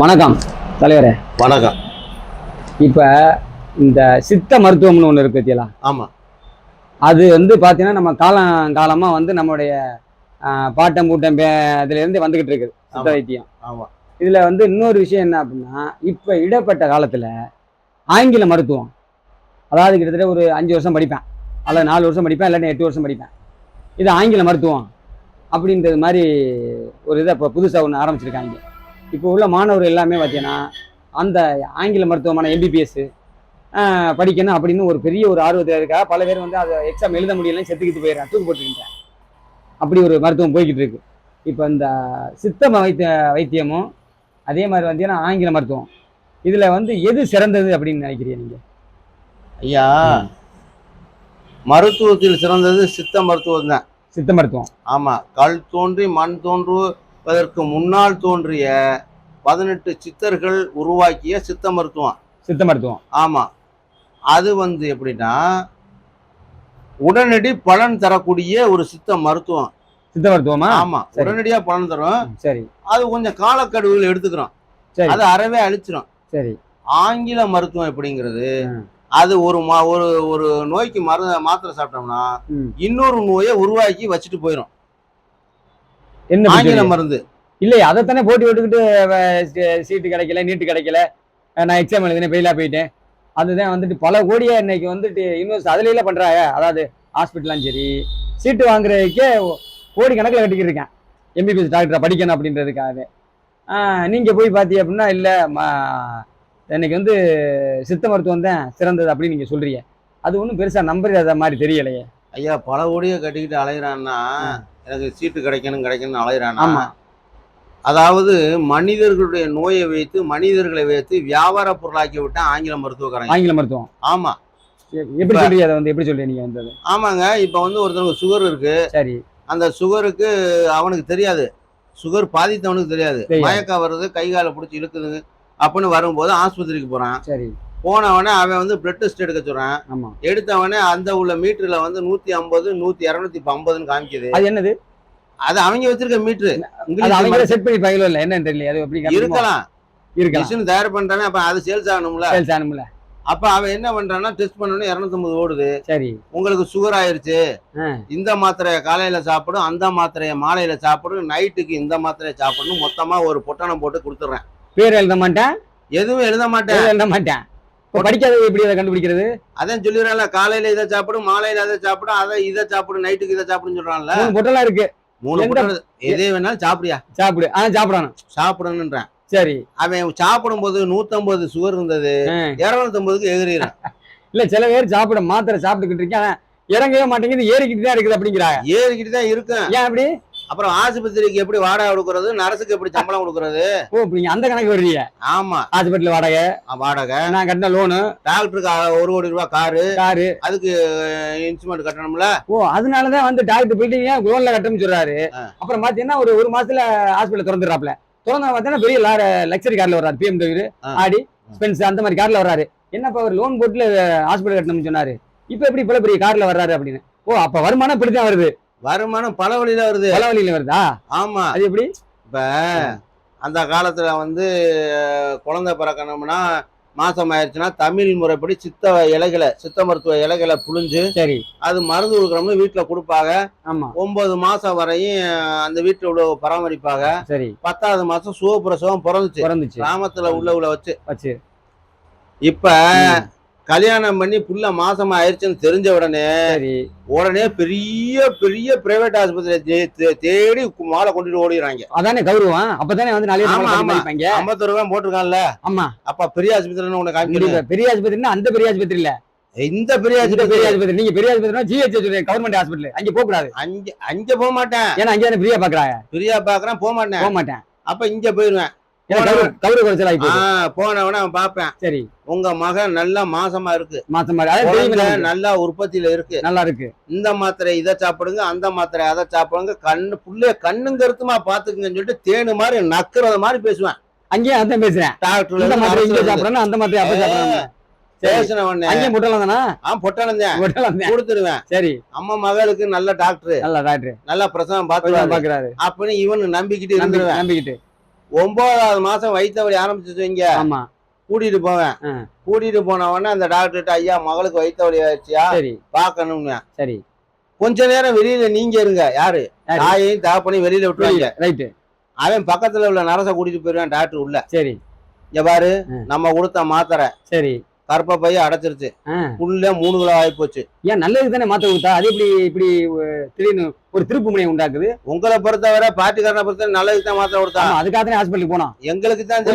வணக்கம் தலைவரே. வணக்கம். இப்போ இந்த சித்த மருத்துவம்னு ஒன்று இருக்கு பத்தியலா? ஆமாம். அது பார்த்தீங்கன்னா நம்ம காலமாக நம்மளுடைய பாட்டம் பூட்டம் இதுலேருந்து வந்துக்கிட்டு இருக்குது சித்த வைத்தியம். ஆமாம். இதில் இன்னொரு விஷயம் என்ன அப்படின்னா, இப்போ இடப்பட்ட காலத்தில் ஆங்கில மருத்துவம், அதாவது கிட்டத்தட்ட ஒரு 5 வருஷம் படிப்பேன், அல்லது 4 வருஷம் படிப்பேன், இல்லாட்டி 8 வருஷம் படிப்பேன். இது ஆங்கில மருத்துவம் அப்படின்றது மாதிரி ஒரு இதை இப்போ புதுசாக ஒன்று ஆரம்பிச்சிருக்காங்க. இப்போ உள்ள மாணவர்கள் எல்லாமே பார்த்தீங்கன்னா அந்த ஆங்கில மருத்துவமான எம்பிபிஎஸ் படிக்கணும் அப்படின்னு ஒரு பெரிய ஒரு ஆர்வத்தில் இருக்கா. பல பேர் அதை எக்ஸாம் எழுத முடியலன்னு செத்துக்கிட்டு போயிடுறான், தூக்கு போட்டுக்கிட்டேன். அப்படி ஒரு மருத்துவம் போய்கிட்டு இருக்கு. இப்போ இந்த சித்த வைத்தியமும் அதே மாதிரி பார்த்தீங்கன்னா ஆங்கில மருத்துவம், இதில் எது சிறந்தது அப்படின்னு நினைக்கிறீங்க நீங்கள்? ஐயா, மருத்துவத்தில் சிறந்தது சித்த மருத்துவம் தான். சித்த மருத்துவம். ஆமாம். கல் தோன்றி மண் தோன்றுவதற்கு முன்னால் தோன்றிய 18 சித்தர்கள் உருவாக்கிய சித்த மருத்துவம். சித்த மருத்துவம். ஆமாம். அது எப்படின்னா உடனடி பலன் தரக்கூடிய ஒரு சித்த மருத்துவம். சித்த மருத்துவமா? ஆமாம். உடனடியாக பலன் தரும். சரி. அது கொஞ்சம் காலக்கெடுவில் எடுத்துக்கிறோம், அது அறவே அழிச்சிடும். சரி. ஆங்கில மருத்துவம் எப்படிங்கிறது, அது ஒரு ஒரு நோய்க்கு மாத்திரை சாப்பிட்டோம்னா இன்னொரு நோயை உருவாக்கி வச்சுட்டு போயிடும். என்ன ஆங்கில மருந்து இல்லையா? அதைத்தானே போட்டி விட்டுக்கிட்டு சீட்டு கிடைக்கல, நீட்டு கிடைக்கல, நான் எக்ஸாம் எழுதினேன், ஃபெயிலாக போயிட்டேன். அதுதான் பல கோடியா இன்னைக்கு யூனிவர்சிட்டி அதுல பண்றாங்க. அதாவது ஹாஸ்பிட்டலாம் சரி, சீட்டு வாங்குறதுக்கே கோடி கணக்கில் கட்டிக்கிட்டு இருக்கேன் எம்பிபிஎஸ் டாக்டரை படிக்கணும் அப்படின்றதுக்காக. நீங்க போய் பார்த்தீங்க அப்படின்னா இல்லை, இன்னைக்கு சித்த மருத்துவம் தான் சிறந்தது அப்படின்னு நீங்க சொல்றீங்க. அது ஒன்றும் பெருசா நம்புறத மாதிரி தெரியலையே. ஐயா, பல கோடியை கட்டிக்கிட்டு அலைகிறான்னா எனக்கு சீட்டு கிடைக்கணும்னு அலைகிறானா? அதாவது மனிதர்களுடைய நோயை வைத்து மனிதர்களை வைத்து வியாபார பொருளாக்கி விட்டா ஆங்கில மருத்துவக்காரங்க. ஆங்கில மருத்துவம். ஆமா. எப்படி சொல்றீங்க? அதை எப்படி சொல்றீங்க நீங்க வந்தது? ஆமாங்க. இப்ப ஒருத்தருக்கு சுகர் இருக்கு. சரி. அந்த சுகருக்கு அவனுக்கு தெரியாது, சுகர் பாதித்தவனுக்கு தெரியாது. மயக்கம் வருது, கை காலை பிடிச்சி இழுக்குது அப்படின்னு வரும்போது ஆஸ்பத்திரிக்கு போறான். சரி. போனவனே அவன் பிளட் டெஸ்ட் எடுக்க சொல்றான். ஆமா. எடுத்தவனே அந்த உள்ள மீட்டர்ல 150 250 காமிக்குது. அது என்னது? அது அவங்க வச்சிருக்க மீட்டரு. அவங்க செட் பண்ணி பையில இல்ல என்னன்னு தெரியல. அது எப்படி இருக்கலாம். மிஷின் தயார் பண்றானே, அப்ப அது சேல்ஸ் ஆகணும்ல. அப்ப அவன் என்ன பண்றான்னா, டெஸ்ட் பண்ணனும் 250 ஓடுது. சரி. உங்களுக்கு சுகர் ஆயிருச்சு, இந்த மாத்திரையை காலையில சாப்பிடும், அந்த மாத்திரையை மாலையில சாப்பிடும், நைட்டுக்கு இந்த மாத்திரையை சாப்பிடணும், மொத்தமா ஒரு பொட்டணம் போட்டு கொடுத்துறேன். பேர் எழுத மாட்டேன், எதுவும் எழுத மாட்டேன். படிக்காத எப்படி அதை கண்டுபிடிக்கிறது? அதான் சொல்லிடுறான்ல, காலையில இதை சாப்பிடும், மாலையில அதை சாப்பிடும், இதை சாப்பிடும், நைட்டுக்கு இதை சாப்பிடுன்னு சொல்றான்ல. 3 பொட்டலாம் இருக்கு. 3 பொட்டல் எதே வேணாலும் சாப்பிடியா? சாப்பிடு. சாப்பிடணும்ன்றான். சரி. அவன் சாப்பிடும் போது 150 சுகர் இருந்தது, 250க்கு எகிரிறான். இல்ல, சில பேர் சாப்பிட மாத்திரை சாப்பிட்டுக்கிட்டு இருக்கேன், இறங்கவே மாட்டேங்குது, ஏறிக்கிட்டு தான் இருக்குது அப்படிங்கிறாங்க. ஏறிக்கிட்டு தான் இருக்கும். ஏன் அப்படி? அப்புறம் ஆஸ்பத்திரிக்கு எப்படி வாடகை கொடுக்கறது, நர்ஸுக்கு எப்படி சம்பளம் கொடுக்கறது? ஓ, நீங்க அந்த கணக்கு வர்றீங்க? ஆமா. ஹாஸ்பிட்டல் வாடகை, நான் கட்டின லோனு, டாக்டருக்கு 1 கோடி ரூபாய் காரு, அதுக்கு இன்ஸ்ட்ருமெண்ட் கட்டணும்ல. ஓ, அதனாலதான் டாக்டர் போயிட்டீங்க லோன்ல கட்டணும்னு சொல்றாரு. அப்புறம் பாத்தீங்கன்னா ஒரு மாசத்துல ஹாஸ்பிட்டல் திறந்துடுறாப்ல. திறந்தா பாத்தீங்கன்னா பெரிய லக்ஸரி கார்ல வர்றாரு, BMW, ஆடி, ஸ்பென்ஸ் அந்த மாதிரி கார்ல வர்றாரு. என்னப்பா அவர் லோன் போட்டுல ஹாஸ்பிட்டல் கட்டணும்னு சொன்னாரு, இப்ப எப்படி இவ்வளவு பெரிய கார்ல வர்றாரு அப்படின்னு. ஓ, அப்ப வருமானம் இப்படித்தான் வருது. வருமானம் பல வழியில வருது. பல வழியில வருதா? ஆமா. அது எப்படி? இப்ப அந்த காலத்துல குழந்தை பிறக்கணும்னா, மாசம் ஆயிடுச்சுன்னா தமிழ் முறைப்படி சித்த மருத்துவ இலைகளை புழிஞ்சு, சரி, அது மருந்து கொடுக்குறோம்னு வீட்டுல கொடுப்பாங்க. ஆமா. 9 மாசம் வரையும் அந்த வீட்டுல உள்ள பராமரிப்பாங்க. சரி. 10வது மாசம் சுகப்பிரசவம் பிறந்துச்சு கிராமத்துல உள்ள வச்சு. இப்ப கல்யாணம் பண்ணி புள்ள மாசமா ஆயிடுச்சுன்னு தெரிஞ்ச உடனே பெரிய பெரிய பிரைவேட் ஆஸ்பத்திரி தேடி மாலை கொண்டுட்டு ஓடிடுறாங்க. அதானே கௌரவம். அப்பதானே 51 ரூபாய் போட்டிருக்கான்ல. ஆமா. அப்ப பெரிய ஆஸ்பத்திரி உனக்கு காமிக்கல. பெரிய ஆஸ்பத்திரினா அந்த பெரிய ஆஸ்பத்திரி இல்ல, இந்த பெரிய ஆஸ்பத்திரி. நீங்க பெரிய ஆஸ்பத்திரினா GH கவர்மெண்ட் ஹாஸ்பிட்டல், அங்க போக கூடாது. அங்க போக மாட்டேன். ஏன்னா அங்க ஃப்ரீயா பாக்குறாங்க. ஃப்ரீயா பாக்குறேன், போக மாட்டேன். அப்ப இங்க போயிருவேன். போனவன அவன் பாப்பேன். சரி, உங்க மகன் நல்லா மாசமா இருக்கு, நல்லா உற்பத்தியில இருக்கு, நல்லா இருக்கு, இந்த மாத்திரை இதை சாப்பிடுங்க, அந்த மாத்திரை அதை சாப்பிடுங்க, புள்ளைய கண்ணும் கருத்துமா பாத்துக்குங்கன்னு சொல்லிட்டு தேனு மாதிரி நக்குறத மாதிரி பேசுவேன். அங்கேயே அதான் பேசுறேன். டாக்டர் அந்த மாத்திரை அப்ப சாப்பிடணும். சரி, அம்மா மகளுக்கு நல்ல டாக்டர், நல்லா பிரசவம் பாக்குறாரு அப்படின்னு இவனு நம்பிக்கிட்டு இருந்துருவேன். 9வது மாசம் வயிற்று வலி ஆரம்பிச்சு வைங்க, ஆமா கூட்டிட்டு போவேன். கூட்டிட்டு போனவொடனே அந்த டாக்டர்கிட்ட, ஐயா மகளுக்கு வயிற்று வலி ஆயிடுச்சியா, சரி பாக்கணும்னு. சரி. கொஞ்ச நேரம் வெளியில நீங்க இருங்க. யாரு? தாயையும் தகப்பனையும் வெளியில விட்டுருவாங்க. ரைட்டு. அவன் பக்கத்துல உள்ள நரசை கூட்டிட்டு போயிருவான் டாக்டர் உள்ள. சரி. இங்க பாரு, நம்ம கொடுத்த மாத்திரை சரி கற்ப பைய அடைச்சிருச்சு, புல்ல 3 கிலோ ஆகி போச்சு. ஏன் நல்லதுக்கு தானே மாத்த கொடுத்தா, அது இப்படி திடீர்னு ஒரு திருப்பு முனையை உண்டாக்குது? உங்களை பொறுத்தவரை பாட்டிக்காரனை பொறுத்தவரை நல்லதுக்கு தான் மாத்திரை கொடுத்தா. அதுக்காக தானே ஹாஸ்பிட்டலுக்கு போனோம். எங்களுக்கு தான்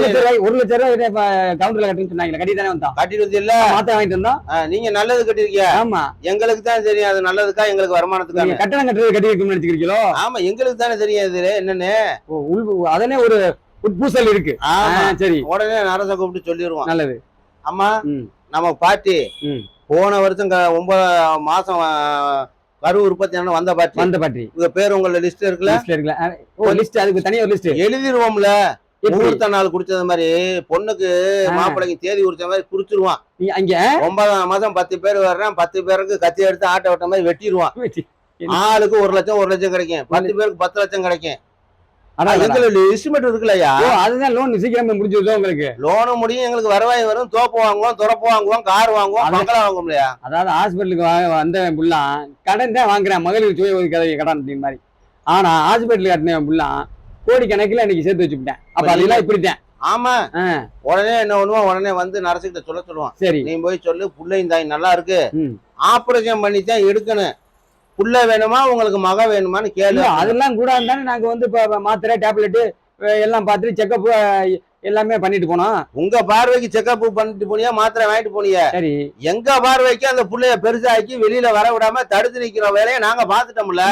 1,00,000 கவுண்டர்ல கட்டின்னு சொன்னாங்க, கட்டி தானே வந்தோம். கட்டிட்டு வந்து இல்ல மாத்திரை வாங்கிட்டு வந்தோம். நீங்க நல்லது கட்டிருக்கீங்க. ஆமா எங்களுக்கு தான் தெரியும் அது நல்லதுக்கா எங்களுக்கு வருமானத்துக்காக. கட்டணம் கட்டுறது கட்டி வைக்கணும்னு நினைச்சுக்கிறீங்களோ? ஆமா எங்களுக்கு தானே தெரியும் இதுல என்னன்னு. அதனே ஒரு உட்பூசல் இருக்கு. சரி, உடனே நரசை கூப்பிட்டு சொல்லிடுவோம். நல்லது. அம்மா நம்ம பாட்டி போன வருஷம் 9 மாசம் கரு உற்பத்தி வந்த பாட்டி. உங்க பேர் உங்களோட லிஸ்ட் இருக்குல்ல? லிஸ்ட் அதுக்கு தனியா ஒரு லிஸ்ட் எழுதிருவோம்ல. முகூர்த்த நாள் குடிச்சது மாதிரி பொண்ணுக்கு மாப்பிள்ளைக்கு தேதி குறிச்ச மாதிரி குறிச்சிருவான். அங்க 9ஆம் மாசம் 10 பேர் வர்றேன், 10 பேருக்கு கத்தி எடுத்து ஆட்டை விட்ட மாதிரி வெட்டிடுவான். ஆளுக்கு 1 லட்சம் 1 லட்சம் கிடைக்கும், 10 பேருக்கு 10 லட்சம் கிடைக்கும். எஸ்டிமேட் இருக்குல்லையா? அதுதான் லோன் சீக்கிரமே முடிஞ்சிருதோ உங்களுக்கு? லோனும் முடியும், எங்களுக்கு வருவாய் வரும், தோப்பு வாங்குவோம், துறப்பு வாங்குவோம், கார் வாங்குவோம், பங்களா வாங்குவோம் இல்லையா? அதாவது ஹாஸ்பிட்டலுக்கு வந்த புல்லாம் கடன் தான் வாங்குறேன், மகளிர் சுய உதவி கடன் அப்படின்னு மாதிரி. ஆனா ஹாஸ்பிட்டலுக்கு கட்டின புல்லாம் கோடி கணக்கில் இன்னைக்கு சேர்த்து வச்சுக்கிட்டேன். அப்ப அதெல்லாம் இப்படித்தான். ஆமா, உடனே என்ன பண்ணுவோம், உடனே வந்து நரசிக்கிட்ட சொல்லுவான். சரி நீ போய் சொல்லு, புள்ளையும் தாய் நல்லா இருக்கு, ஆபரேஷன் பண்ணித்தான் எடுக்கணும், புள்ள வேணுமா உங்களுக்கு மக வேணுமான்னு கேளு. அதெல்லாம் கூட இருந்தானே நாங்க வந்து இப்ப மாத்திரை டேப்லெட் எல்லாம் பார்த்துட்டு செக்அப் எல்லாமே பண்ணிட்டு போனோம். உங்க பார்வைக்கு செக்அப் பண்ணிட்டு போனியா, மாத்திரை வாங்கிட்டு போனியா? சரி, எங்க பார்வைக்கு அந்த புள்ளைய பெருசாக்கி வெளியில வர விடாம தடுத்து நிக்கிற வேலையை நாங்க பாத்துட்டோம்ல.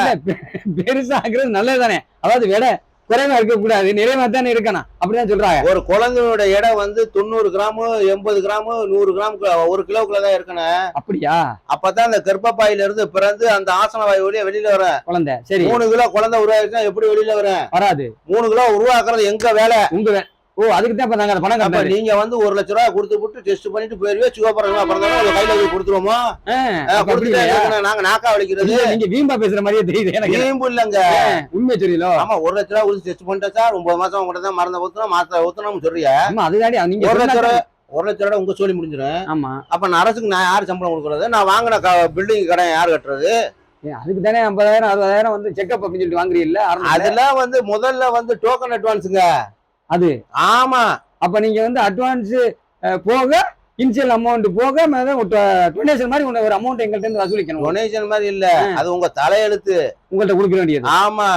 பெருசாக்குறது நல்லதுதானே, அதாவது விட குறைவா இருக்க கூடாது, நிறைவா தானே இருக்கணும், அப்படிதான் சொல்றாங்க. ஒரு குழந்தையோட எடை வந்து 90 கிராம் 80 கிராம் 100 கிராம் 1 கிலோக்குள்ளதான் இருக்கணும். அப்படியா? அப்பதான் அந்த கர்ப்பப்பாயில இருந்து பிறந்து அந்த ஆசன வாயு வழியா வெளியில வர குழந்தை. சரி, 3 கிலோ குழந்தை உருவாயிருச்சா எப்படி வெளியில வராது. 3 கிலோ உருவாக்குறது எங்க வேலை? உங்க ஓ, அதுக்கு தான் நாங்க பணம் கட்டுறோம். நீங்க வந்து 1 லட்ச ரூபாய் கொடுத்து விட்டு டெஸ்ட் பண்ணிட்டு போயிருவே, சுகப்பிரசவம் அப்புறம் கையில கொடுத்துருவோமா? நாங்க நாக்கா வலிக்கிறது. நீங்க வீம்பா பேசுற மாதிரியே தெரியுது எனக்கு. வீம்பு இல்லங்க, உண்மை தெரியல. ஆமா, 1 லட்ச ரூபாய் கொடுத்து டெஸ்ட் பண்ணிட்டா சார் 9 மாசம் உங்ககிட்ட தான் மருந்த ஊத்தணும், மாத்திரை ஊத்தணும் சொல்றியா? அதுதானே நீங்க 1 லட்ச ரூபாய் உங்க சொல்லி முடிஞ்சிடும். ஆமா, அப்ப நான் அரசுக்கு நான் யாரு சம்பளம் கொடுக்கறது? நான் வாங்கின பில்டிங் கடை யாரு கட்டுறது? அதுக்கு தானே 50,000 60,000 வந்து செக்அப் அப்படின்னு சொல்லிட்டு வாங்குறீல்ல? அதெல்லாம் வந்து முதல்ல வந்து டோக்கன் அட்வான்ஸுங்க அது. ஆமா, அப்ப நீங்க வந்து அட்வான்ஸ் போக இனிஷியல் அமௌண்ட் போக டொனேஷன் மாதிரி ஒரு அமௌண்ட் எங்கள்கிட்ட இருந்து வசூலிக்கணும். டொனேஷன் மாதிரி இல்ல, அது உங்க தலையெழுத்து, உங்கள்கிட்ட கொடுக்க வேண்டியது. ஆமா,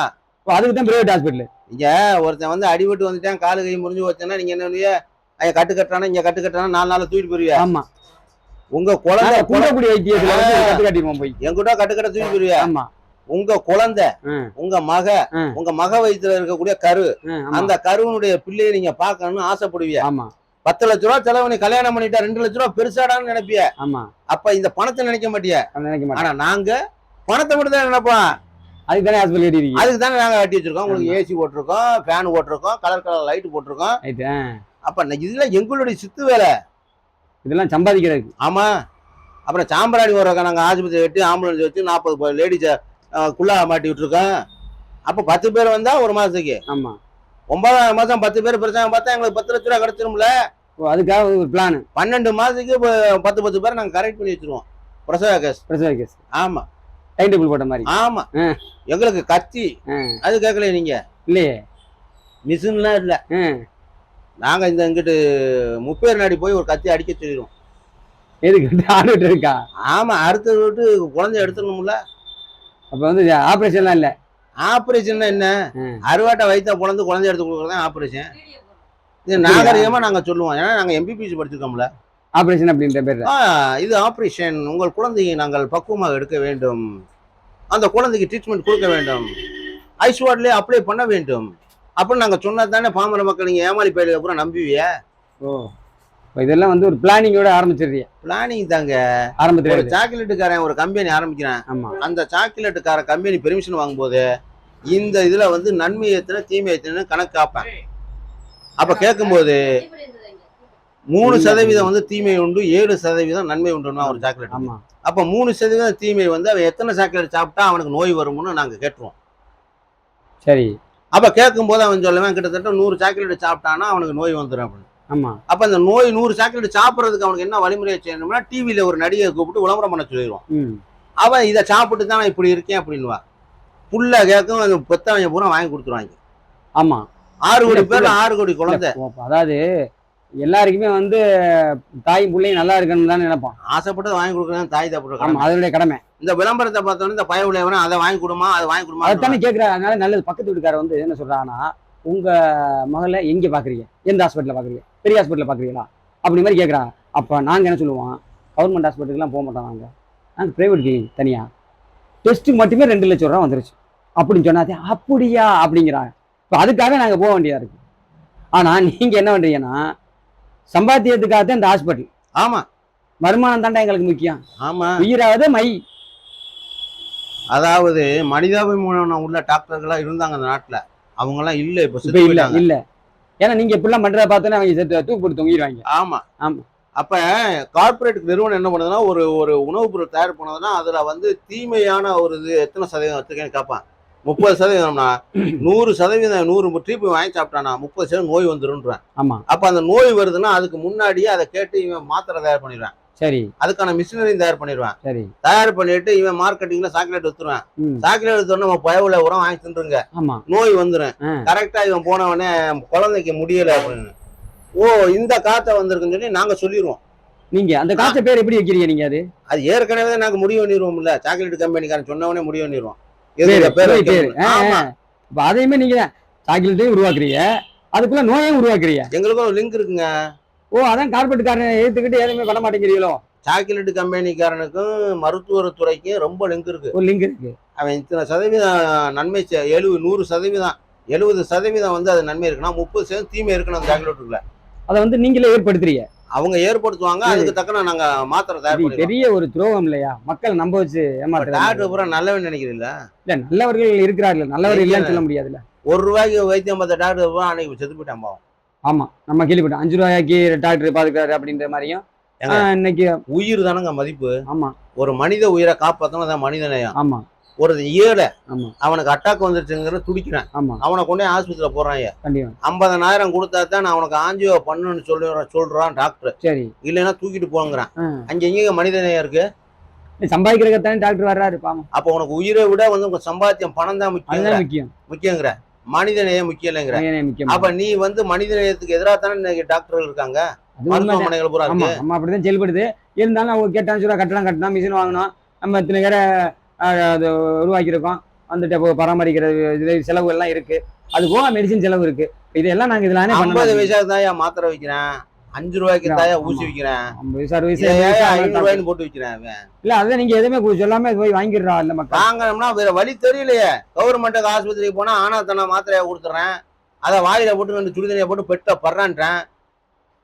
அதுக்கு தான் பிரைவேட் ஹாஸ்பிட்டல். இங்க ஒருத்தன் வந்து அடிபட்டு வந்துட்டான், காலு கை முறிஞ்சு வச்சேன்னா நீங்க என்ன கட்டு கட்டுறானா, இங்க கட்டு கட்டுறானா 4 நாள் தூக்கிட்டு போயிருவியா? ஆமா, உங்க குழந்தை கூடக்கூடிய வைத்தியத்துல கட்டு கட்டிடுவோம் போய் எங்கிட்ட கட்டு கட்ட தூக்கிட்டு போயிருவியா? ஆமா, உங்க குழந்தை உங்க மக வயித்துல இருக்கக்கூடிய கரு, அந்த கருவனுடைய பிள்ளையை நீங்க பாக்கணும்னு ஆசைப்படுவியா? ஆமா, 10 லட்ச ரூபாய் செலவு நீ கல்யாணம் பண்ணிட்டா 2 லட்ச ரூபாய் பெருசாடான்னு நினைப்பிய. ஆமா, அப்ப இந்த பணத்தை நினைக்க மாட்டிய. ஆனா நாங்க பணத்தை மட்டும் தான் நினைப்போம். அதுக்கு தானே ஹாஸ்பிட்டல் கட்டிருக்கீங்க. அதுக்கு தானே நாங்க கட்டி வச்சிருக்கோம். உங்களுக்கு ஏசி போட்டிருக்கோம், ஃபேன் போட்டிருக்கோம், கலர் கலர் லைட் போட்டிருக்கோம். அப்ப இதெல்லாம் எங்களுடைய சித்து வேலை, இதெல்லாம் சம்பாதிக்கிறது. ஆமா, அப்புறம் சாம்பராணி வர்றோம், நாங்க ஆஸ்பத்திரி கட்டி ஆம்புலன்ஸ் வச்சு 40 லேடிஸ குள்ளா மாட்டி விட்டுருக்கோம். அப்ப 10 பேர் வந்தா ஒரு மாசத்துக்கு. ஆமா, 9ஆம் மாசம் 10 பேர் பிரச்சனை பார்த்தா எங்களுக்கு 10 லட்ச ரூபாய் கிடைச்சிரும்ல. அதுக்காக ஒரு பிளான். 12 மாசத்துக்கு 10 பேர் நாங்க கரெக்ட் பண்ணி வச்சிருவோம். பிரசவ கேஸ். ஆமா, டைம் டேபிள் போட்ட மாதிரி. ஆமா, எங்களுக்கு கத்தி அது கேட்கல நீங்க இல்லையே, மிஷின்லாம் இல்ல. நாங்க இந்த இங்கிட்டு முப்பேர் நாடி போய் ஒரு கத்தி அடிக்க சொல்லிடுவோம். எதுக்கு ஆடிட்டு இருக்கா? ஆமா, அடுத்த விட்டு குழந்தை எடுத்துடணும்ல. அப்ப வந்து ஆபரேஷன்லாம் இல்ல. ஆபரேஷன் என்ன, அறுவாட்டை வயிற்ற குழந்தை எடுத்து கொடுக்குறதான் ஆபரேஷன். இது நாகரிகமா நாங்க சொல்லுவோம், ஏன்னா நாங்க எம்பிபிசி படிச்சிருக்கோம்ல. ஆபரேஷன் அப்படின்ற பேர் இது ஆபரேஷன். உங்கள் குழந்தையை நாங்கள் பக்குவமாக எடுக்க வேண்டும், அந்த குழந்தைக்கு ட்ரீட்மெண்ட் கொடுக்க வேண்டும், ஐஸ்வார்ட்லயே அப்ளை பண்ண வேண்டும் அப்படின்னு நாங்க சொன்னா தானே பாமர மக்கள் நீங்க ஏமாளி பயிலுக்கு அப்புறம் நம்புவிய. ஓ, இதெல்லாம் வந்து ஒரு பிளானிங்கோட ஆரம்பிச்சிருக்கீங்க. பிளானிங் தாங்க ஆரம்பத்துல. ஒரு சாக்லேட்டுக்காரன் ஒரு கம்பெனி ஆரம்பிக்கிறான். ஆமா, அந்த சாக்லேட்டுக்கார கம்பெனி பெர்மிஷன் வாங்கும்போது இந்த இதுல வந்து நன்மை எத்தனை தீமை எத்தனை கணக்கு காப்பேன். அப்ப கேட்கும்போது 3% வந்து தீமை உண்டு, 7% நன்மை உண்டுன்னா ஒரு சாக்லேட். ஆமா, அப்ப 3% தீமை வந்து அவன் எத்தனை சாக்லேட் சாப்பிட்டா அவனுக்கு நோய் வரும்னு நாங்க கேட்டுருவோம். சரி, அப்ப கேட்கும் போது அவன் சொல்லுவேன் கிட்டத்தட்ட 100 சாக்லேட் சாப்பிட்டானா அவனுக்கு நோய் வந்துடும் அப்படின்னு. ஆமா. அப்ப அந்த நோய் 100 சாக்லேட் சாப்பிட்றதுக்கு அவனுக்கு என்ன வழிமுறையை செய்யணும்னா டிவியில ஒரு நடிகை கூப்பிட்டு விளம்பரம் பண்ண சொல்லிடுவான். அவன் இதை சாப்பிட்டு தான் நான் இப்படி இருக்கேன் அப்படின்னுவா. புள்ள கேட்கும் அந்த பெத்தவங்க பூரா வாங்கி கொடுத்துருவாங்க. ஆமா. 6 கோடி பேர் 6 கோடி குழந்தை. அதாவது எல்லாருக்குமே வந்து தாய் பிள்ளையும் நல்லா இருக்கணும்னு தான் நினைப்பான். ஆசைப்பட்டு வாங்கி கொடுக்குறது தாய் தப்பு. அதனுடைய கடமை. இந்த விளம்பரத்தை பார்த்தோன்னே இந்த பய உள்ளவன அதை வாங்கி கொடுமா அதை வாங்கி கொடுமா அதைத்தானே கேட்குறா. அதனால நல்லது. பக்கத்து வீட்டுக்காரர் வந்து என்ன சொல்றாங்கன்னா, உங்க மகளை எங்கே பாக்குறீங்க, எந்த ஹாஸ்பிட்டலில் பாக்குறீங்க, பெரிய ஹாஸ்பிட்டலில் பாக்குறீங்களா அப்படி மாதிரி கேட்குறா. அப்ப நாங்க என்ன சொல்லுவோம், கவர்மெண்ட் ஹாஸ்பிட்டலுக்குலாம் போக மாட்டோம், நாங்கள் பிரைவேட் கிளினிக் தனியா டெஸ்ட் மட்டுமே 2 லட்சம் ரூபா வந்துருச்சு அப்படின்னு சொன்னாதே அப்படியா அப்படிங்கிறாங்க. இப்போ அதுக்காக நாங்கள் போக வேண்டியதா இருக்கு. ஆனா நீங்க என்ன பண்றீங்கன்னா, சம்பாத்தியத்துக்காக இந்த ஹாஸ்பிட்டல். ஆமா. வருமானம் தாண்டா எங்களுக்கு முக்கியம். ஆமா. உயிராவது மை. அதாவது மனிதாபிமானம் உள்ள டாக்டர்களா இருந்தாங்க அந்த நாட்டுல. அவங்க எல்லாம் இல்ல இப்ப இல்ல. ஏன்னா நீங்க இப்படிலாம் பண்றத பார்த்தோன்னே அவங்க தூக்கு போட்டு தொங்கிடுவாங்க. ஆமா. ஆமா. அப்ப கார்பரேட் நிறுவனம் என்ன பண்ணுதுன்னா, ஒரு ஒரு உணவுப் பொருள் தயார் பண்ணதுன்னா அதுல வந்து தீமையான ஒரு இது எத்தனை சதவீதம் வச்சிருக்கேன்னு கேட்பான். 30%னா 100% 100 ட்ரீப் வாங்கி சாப்பிட்டானா 30% நோய் வந்துருன்றான். ஆமா. அப்ப அந்த நோய் வருதுன்னா அதுக்கு முன்னாடியே அதை கேட்டு இவன் மாத்திரை தயார் பண்ணிடுவான். சரி. அதுக்கான மிஷினரியும் தயார் பண்ணிடுவான். சரி. தயார் பண்ணிட்டு இவன் மார்க்கெட்டிங்ல சாக்லேட் வித்துருவான். சாக்லேட் வித்தோட நம்ம பயவுல உரம் வாங்கி தின்றுங்க. நோய் வந்துடும். கரெக்டா இவன் போனவனே குழந்தைக்கு முடியல அப்படின்னு. ஓ இந்த காத்த வந்திருக்குன்னு சொல்லி நாங்க சொல்லிடுவோம். நீங்க அந்த காத்த பேர் எப்படி வைக்கிறீங்க? நீங்க அது ஏற்கனவே நாங்க முடிவு பண்ணிடுவோம்ல. சாக்லேட் கம்பெனிக்காரன் சொன்னவனே முடிவு பண்ணிடுவோம். அதையுமே நீங்க சாக்லேட்டையும் உருவாக்குறீங்க, அதுக்குள்ள நோயையும் உருவாக்குறீங்க. எங்களுக்கும் ஒரு லிங்க் இருக்குங்க. ஓ அதான் கார்பரேட்காரனை ஏத்துக்கிட்டு எதுவுமே பண்ண மாட்டேங்கிறீங்களோ? சாக்லேட் கம்பெனிக்காரனுக்கும் மருத்துவத்துறைக்கும் ரொம்ப லிங்க் இருக்கு. ஒரு லிங்க் இருக்கு. அவன் இத்தனை சதவீதம் நன்மை 70% வந்து அது நன்மை இருக்குன்னா 30% தீமை இருக்கணும் அந்த சாக்லேட்டுக்குள்ள. அதை வந்து நீங்களே ஏற்படுத்துறீங்க. அவங்க ஏற்படுத்துவாங்க. அதுக்கு தக்கன நாங்க மாத்திரை தயார் பண்ணி. பெரிய ஒரு துரோகம் இல்லையா? மக்கள் நம்ப வச்சு ஏமாத்துறாங்க. பூரா நல்லவன் நினைக்கிறீங்களா? இல்ல நல்லவர்கள் இருக்கிறார்கள், நல்லவர் இல்லைன்னு சொல்ல முடியாதுல்ல. ₹1 வைத்தியம் பார்த்த டாக்டர் அன்னைக்கு செத்து போயிட்டான் பாவம். ஆமா நம்ம கேள்விப்பட்டோம். ₹5 டாக்டர் பாத்துக்கிறாரு அப்படின்ற மாதிரியும். இன்னைக்கு உயிர் தானங்க மதிப்பு. ஆமா. ஒரு மனித உயிரை காப்பாத்தணும் மனித நேயம். ஆமா. ஒரு ஏழை அவனுக்கு அட்டாக் வந்துருச்சுங்கிற துடிக்கிறான். அவனை கொண்டே ஆஸ்பத்திரியில போறாங்க. 50,000 கொடுத்தா தான் அவனுக்கு ஆஞ்சியோ பண்ணுன்னு சொல்றான் டாக்டர். சரி. இல்லைன்னா தூக்கிட்டு போங்கிறான். அங்க எங்க மனித நேயம் இருக்கு? சம்பாதிக்கிறதுக்கு டாக்டர் வர்றாரு. அப்ப உனக்கு உயிரை விட வந்து உங்க சம்பாத்தியம் பணம் தான் முக்கியங்கிற. மனித நேயம் முக்கியம் இல்லைங்கிற. அப்ப நீ வந்து மனித நேயத்துக்கு எதிராக தானே டாக்டர்கள் இருக்காங்க, மருத்துவமனைகள் பூரா இருக்கு. நம்ம அப்படிதான் செயல்படுது. இருந்தாலும் அவங்க கேட்டான்னு சொல்ல கட்டணம் மிஷின் வாங்கணும், நம்ம இத்தனை பேரை அது உருவாக்கியிருக்கோம், வந்துட்டு பராமரிக்கிறது செலவு எல்லாம் இருக்கு. அது போக மெடிசின் செலவு இருக்கு. இதெல்லாம் நாங்க இதுல 50 வயசாக தாயா மாத்திரை வைக்கிறேன், ₹5 தாயா ஊசி வைக்கிறேன், 50 ரூபாய்னு போட்டு வைக்கிறேன். இல்ல அதான் நீங்க எதுவுமே சொல்லாம போய் வாங்கிடுறா. இல்ல வாங்கணும்னா வேற வழி தெரியலையே. கவர்மெண்ட் ஆஸ்பத்திரிக்கு போனா ஆனாத்தனா மாத்திரையா கொடுத்துறேன், அதை வாயில போட்டு 2 சுடுதண்ணியை போட்டு பெட்ட படுறான்றேன்.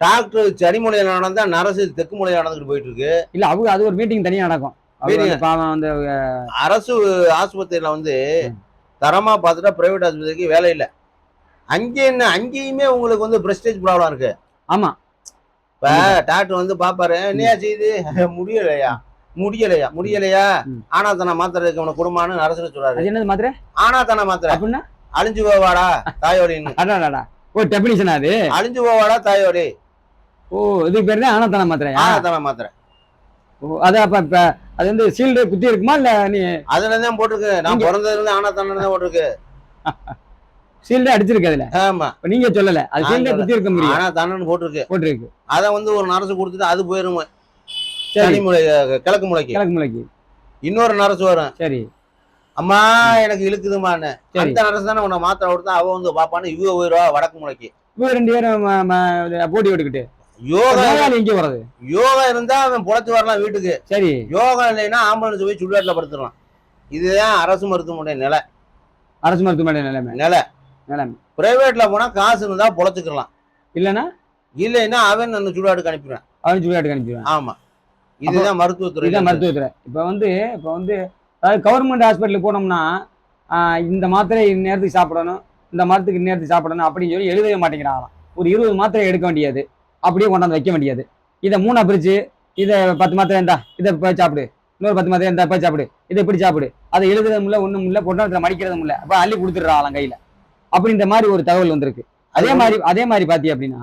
டாக்டர் சனிமொழியில நடந்தா நரசு தெற்கு மொழியில நடந்துட்டு போயிட்டு இருக்கு. இல்ல அவங்க அது ஒரு மீட்டிங் தனியா நடக்கும். அரசு ஆஸ்பத்திரியில வந்து தரமா பார்த்துட்டா பிரைவேட் ஆஸ்பத்திரிக்கு வேலை இல்லை. அங்கேயுமே உங்களுக்கு வந்து பிரஸ்டேஜ் ப்ராப்ளம் இருக்கு. ஆமா. இப்ப டாக்டர் வந்து பாப்பாரு, என்னையா செய்து முடியலையா ஆனாத்தன மாத்திரை இருக்கு உனக்கு குடும்பம்னு அரசு சொல்றாரு. என்னது மாத்திரை? ஆனாத்தன மாத்திரை அப்படின்னா அழிஞ்சு போவாடா தாயோடின்னு. ஓ டெபினிஷன் அது. அழிஞ்சு போவாடா தாயோடி. ஓ இதுக்கு பேரு தான் ஆனாத்தன மாத்திரை. ஆனாத்தன மாத்திரை. ஓ அது அப்ப இப்ப அது வந்து சீல்டு குத்தி இருக்குமா இல்ல நீ அதுலதான் போட்டிருக்கு? நான் பிறந்ததுல இருந்து ஆனாத்தான தான் போட்டிருக்கு. சீல்டு அடிச்சிருக்கு அதுல. ஆமா. நீங்க சொல்லல அது சீல்டு குத்தி இருக்க முடியும். ஆனாத்தானன்னு போட்டிருக்கு. அத வந்து ஒரு நரசு கொடுத்துட்டு அது போயிரும் சனிமூளை கிழக்கு மூளைக்கு. இன்னொரு நரசு வரும். சரி. அம்மா எனக்கு இழுக்குதுமான்னு. அந்த நரசு தானே உன்னை மாத்திரை கொடுத்தா அவ வந்து பாப்பான்னு இவ போயிடுவா வடக்கு மூளைக்கு. இவ 2 பேரும் போட்டி விட்டுக்கிட்டு யோகா எங்க வர்றது? யோகா இருந்தா அவன் புழைச்சு வரலாம் வீட்டுக்கு. சரி. யோகா இல்லைன்னா ஆம்புலன்ஸ் போய் சுடுகாட்டுல படுத்துடலாம். இதுதான் அரசு மருத்துவமனை நிலை. அரசு மருத்துவமனை நிலைமை. பிரைவேட்ல போனா காசு இருந்தா பொழைச்சுக்கலாம், இல்லைன்னா அவன் சுடுகாட்டுக்கு அனுப்பிடுவான். ஆமா. இதுதான் மருத்துவத்துறை. இப்ப வந்து அதாவது கவர்மெண்ட் ஹாஸ்பிட்டலுக்கு போனோம்னா இந்த மாத்திரை இந்நேரத்துக்கு சாப்பிடணும், இந்த மரத்துக்கு இந்நேரத்துக்கு சாப்பிடணும் அப்படின்னு சொல்லி எழுதவே மாட்டேங்கிறாங்களாம். ஒரு 20 மாத்திரை எடுக்க வேண்டியது, அப்படியே கொண்டாந்து வைக்க வேண்டியது. இதை 3 பிரிச்சு, இதை 10 மாத்திரை இருந்தா இதை போய் சாப்பிடு, இன்னொரு 10 மாத்திரை இருந்தா போய் சாப்பிடு, இதை இப்படி சாப்பிடு. அதை எழுதுறது முடியல, ஒண்ணும் இல்லை, பொட்டாளத்துல மடிக்கிறது முடியல. அப்ப அள்ளி கொடுத்துடுறாங்களாம் கையில. அப்படின்ற மாதிரி ஒரு தகவல் வந்திருக்கு. அதே மாதிரி பாத்தீங்க அப்படின்னா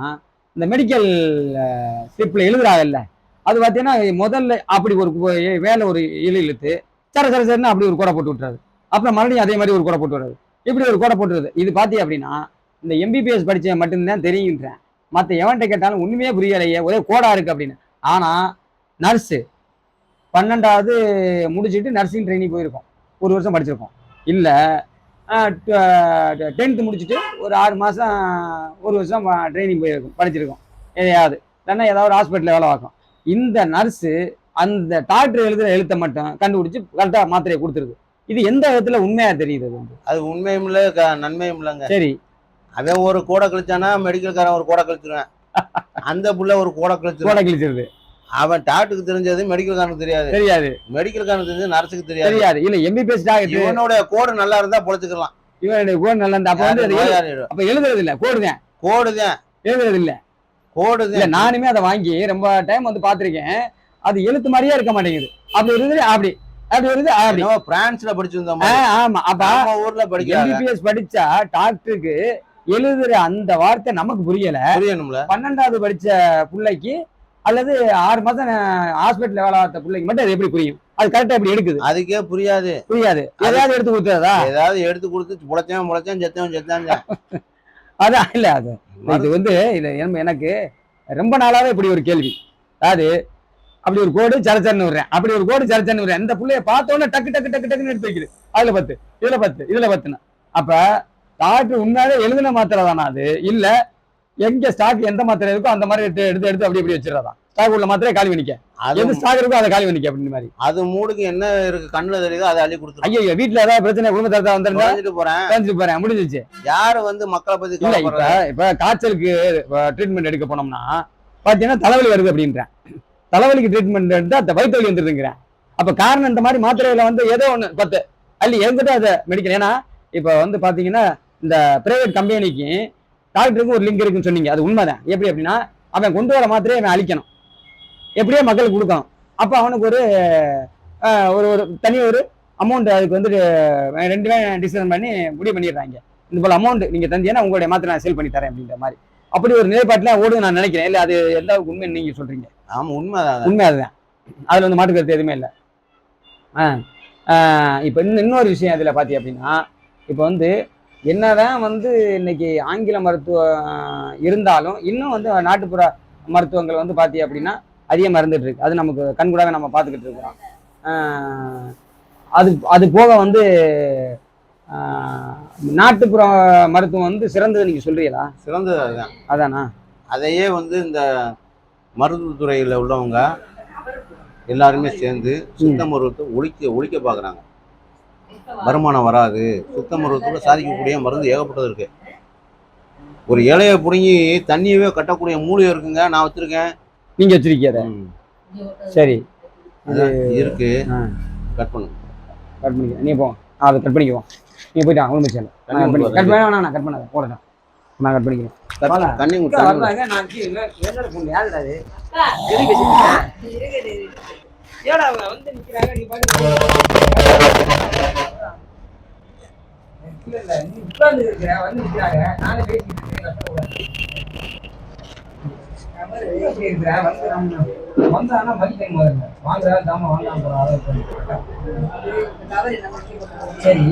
இந்த மெடிக்கல் ஸ்லிப்ல எழுதுறாங்கல்ல, அது பாத்தீங்கன்னா முதல்ல அப்படி ஒரு வேலை ஒரு இழுத்து சரன்னு அப்படி ஒரு கோடை போட்டு விட்டுறாரு. அப்புறம் மறுபடியும் அதே மாதிரி ஒரு கோடை போட்டு வர்றாரு. இப்படி ஒரு கோடை போட்டுருது. இது பாத்தீங்க அப்படின்னா இந்த எம்பிபிஎஸ் படிச்ச மட்டும்தான் தெரியுன்றேன். மற்ற எவன்கிட்ட கேட்டாலும் ஒண்ணுமே புரியலையே, ஒரே கோடா இருக்கு அப்படின்னு. ஆனா நர்ஸு 12வது முடிச்சுட்டு நர்சிங் ட்ரைனிங் போயிருக்கோம், 1 வருஷம் படிச்சிருக்கோம். இல்ல 10th முடிச்சுட்டு ஒரு 6 மாசம் 1 வருஷம் ட்ரைனிங் போயிருக்கோம், படிச்சிருக்கோம். எதையாவது இல்லைன்னா ஏதாவது ஹாஸ்பிட்டலில் வேலை பார்க்கும். இந்த நர்ஸு அந்த டாக்டர் எழுதுற எழுத்தை மட்டும் கண்டுபிடிச்சு கரெக்டா மாத்திரையை கொடுத்துருது. இது எந்த விதத்துல உண்மையா தெரியுது? அது உண்மையும் இல்லை, நன்மையும் இல்லைங்க. சரி, அவன் ஒரு கோடை கழிச்சானா மெடிக்கல்காரன் ஒரு கோடை கழிச்சிருவேன். அந்த புள்ள ஒரு கோடை கழிச்சிருது. அவன் டாக்டருக்கு தெரிஞ்சது மெடிக்கல்காரனுக்கு தெரியாது, மெடிக்கல்காரனுக்கு தெரிஞ்சது நர்ஸுக்கு தெரியாது. இல்ல எம்பிபிஎஸ் டாக்டர் இவனோட கோடு நல்லா இருந்தா பொழைச்சுக்கலாம். இவனுடைய கோடு நல்லா இருந்தா அப்ப வந்து அப்ப எழுதுறது இல்ல, கோடுதான் எழுதுறது இல்ல, இல்ல. நானுமே அதை வாங்கி ரொம்ப டைம் வந்து பாத்திருக்கேன். அது எழுத்து மாதிரியே இருக்க மாட்டேங்குது. அப்படி இருக்குது, அப்படி வருது. அப்படி பிரான்ஸ்ல படிச்சிருந்தோம். ஆமா, அப்ப ஊர்ல எம்பிபிஎஸ் படிச்சா டாக்டருக்கு எழுதுற அந்த வார்த்தை நமக்கு புரியணும்ல. 12வது படிச்ச பிள்ளைக்கு அல்லது 6 மாசம் ஹாஸ்பிட்டல் வேலை பார்த்த பிள்ளைக்கு மட்டும் அது எப்படி புரியும்? அது கரெக்டா எப்படி எடுக்குது? அதுக்கே புரியாது. ஏதாவது எடுத்து கொடுத்ததா? ஏதாவது எடுத்து கொடுத்து முளைச்சேன் செத்தாங்க. அதான் இல்ல, அது வந்து எனக்கு ரொம்ப நாளாவே இப்படி ஒரு கேள்வி. அதாவது அப்படி ஒரு கோடு சரச்சரன்னு விடுறேன், அப்படி ஒரு கோடு சரச்சரன்னு விடுறேன். இந்த பிள்ளைய பார்த்தோன்னே டக்கு டக்கு டக்கு டக்குன்னு எடுத்து வைக்குது. அதுல 10, இதுல 10 அப்ப டாக்டர் உண்மையாவே எழுதின மாத்திரை தானா அது? இல்ல எங்க ஸ்டாக் எந்த மாத்திரை இருக்கோ அந்த மாதிரி எடுத்து அப்படி வச்சிடறதா? ஸ்டாக் உள்ள மாத்திரை காலி பண்ணிக்க, எது ஸ்டாக் இருக்கோ அதை காலி பண்ணிக்க அப்படின்னு மாதிரி. அது மூடுக்கு என்ன இருக்கு கண்ணுல தெரியுதோ அதை அள்ளி கொடுத்துரும். ஐயோ, வீட்டுல ஏதாவது பிரச்சனை குடும்பத்தை வந்திருந்தா போறேன் முடிஞ்சிச்சு. யாரு வந்து மக்களை பத்தி இல்ல. இப்ப காய்ச்சலுக்கு ட்ரீட்மெண்ட் எடுக்க போனோம்னா பாத்தீங்கன்னா தலைவலி வருது அப்படின்றேன். தலைவலிக்கு ட்ரீட்மெண்ட் எடுத்து அந்த வயிற்று வலி வந்துருங்கிறேன். அப்ப காரணம் இந்த மாதிரி மாத்திரைகளை வந்து ஏதோ ஒண்ணு 10 அள்ளி எழுந்துட்டு அதை மெடிக்கல். ஏன்னா இப்ப வந்து பாத்தீங்கன்னா இந்த பிரைவேட் கம்பெனிக்கு டாக்டருக்கு ஒரு லிங்க் இருக்குன்னு சொன்னீங்க, அது உண்மைதான். எப்படி அப்படின்னா அவன் கொண்டு வர மாத்திரையை அவன் அழிக்கணும், எப்படியோ மக்களுக்கு கொடுக்கணும். அப்ப அவனுக்கு ஒரு ஒரு தனி ஒரு அமௌண்ட் அதுக்கு வந்து 2 டிசிஷன் பண்ணி முடிவு பண்ணிடுறாங்க. இந்த போல அமௌண்ட் நீங்க தந்தீங்கன்னா உங்களுடைய மாத்திரை நான் சேல் பண்ணி தரேன் அப்படின்ற மாதிரி. அப்படி ஒரு நிலைப்பாட்டுல ஓடுன்னு நான் நினைக்கிறேன். இல்ல அது எந்த உண்மை நீங்க சொல்றீங்க? ஆமா, உண்மை அதுதான். அதுல வந்து மாற்று கருத்து எதுவுமே இல்லை. இப்ப இன்னொரு விஷயம் இதுல பாத்தி அப்படின்னா, இப்ப வந்து என்னதான் வந்து இன்னைக்கு ஆங்கில மருத்துவம் இருந்தாலும் இன்னும் வந்து நாட்டுப்புற மருத்துவங்கள் வந்து பாத்தி அப்படின்னா அதிகமாக இருந்துட்டு இருக்கு. அது நமக்கு கண்கூடாக நம்ம பார்த்துக்கிட்டு இருக்கிறோம். அது போக வந்து நாட்டுப்புற மருத்துவம் வந்து சிறந்தது நீங்க சொல்றீங்களா? சிறந்தது அதுதான். அதானா? அதையே வந்து இந்த மருத்துவத்துறையில் உள்ளவங்க எல்லாருமே சேர்ந்து சுத்த மருத்துவத்தை ஒழிக்க பார்க்குறாங்க. வருமானம் வராது, சுத்த மருத்துவத்தில் சாதிக்கக்கூடிய மருந்து ஏகப்பட்டது இருக்கு. ஒரு இலையை பிடுங்கி தண்ணியவே கட்டக்கூடிய மூலிகை இருக்குங்க, நான் வச்சிருக்கேன். நீங்க வச்சிருக்கீங்க? சரி, அது இருக்கு. கட் பண்ணி நீ போ, அதை கட் பண்ணிக்குவோம். நீ போயிட்டு ஒன்றும் பிரச்சனை இல்லை. கட் பண்ண நான் கட் பண்ணாத போடுறேன், நான் கட் பண்ணிக்கிறேன். தண்ணி வந்தானா மதிக்க வாங்குறா தாம வாங்க. சரி,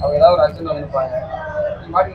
அவங்க ஏதாவது ஒரு அர்ஜென்ட் வந்துருப்பாங்க.